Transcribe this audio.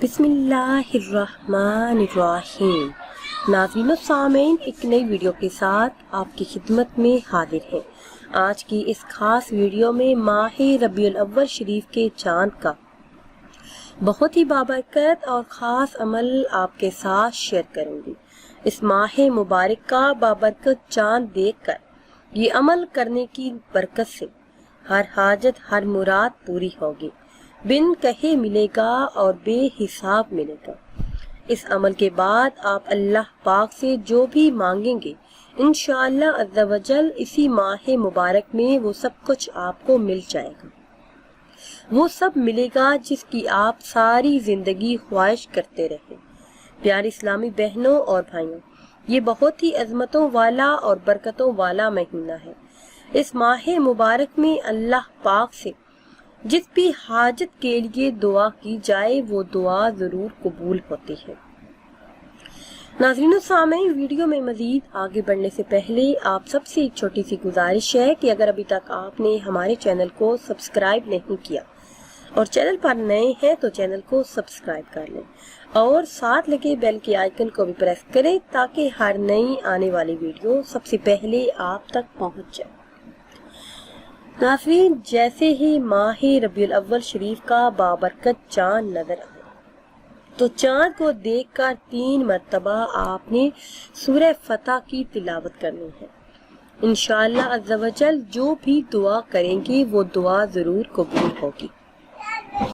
بسم اللہ الرحمن الرحیم۔ ناظرین و سامعین، ایک نئی ویڈیو کے ساتھ آپ کی خدمت میں حاضر ہیں۔ آج کی اس خاص ویڈیو میں ماہ ربیع الاول شریف کے چاند کا بہت ہی بابرکت اور خاص عمل آپ کے ساتھ شیئر کروں گی۔ اس ماہ مبارک کا بابرکت چاند دیکھ کر یہ عمل کرنے کی برکت سے ہر حاجت ہر مراد پوری ہوگی، بن کہے ملے گا اور بے حساب ملے گا۔ اس عمل کے بعد آپ اللہ پاک سے جو بھی مانگیں گے انشاءاللہ عز و جل اسی ماہ مبارک میں وہ سب کچھ آپ کو مل جائے گا۔ وہ سب ملے گا جس کی آپ ساری زندگی خواہش کرتے رہے۔ پیارے اسلامی بہنوں اور بھائیوں، یہ بہت ہی عظمتوں والا اور برکتوں والا مہینہ ہے۔ اس ماہ مبارک میں اللہ پاک سے جس بھی حاجت کے لیے دعا کی جائے وہ دعا ضرور قبول ہوتی ہے۔ ناظرین و سامعین، ویڈیو میں مزید آگے بڑھنے سے پہلے آپ سب سے ایک چھوٹی سی گزارش ہے کہ اگر ابھی تک آپ نے ہمارے چینل کو سبسکرائب نہیں کیا اور چینل پر نئے ہیں تو چینل کو سبسکرائب کر لیں اور ساتھ لگے بیل کے آئیکن کو بھی پریس کریں تاکہ ہر نئی آنے والی ویڈیو سب سے پہلے آپ تک پہنچ جائے۔ ناظرین، جیسے ہی ماہ ربیع الاول شریف کا بابرکت چاند نظر آئے تو چاند کو دیکھ کر 3 مرتبہ آپ نے سورہ فتح کی تلاوت کرنی ہے۔ انشاءاللہ عز و جل جو بھی دعا کریں گے وہ دعا ضرور قبول ہوگی۔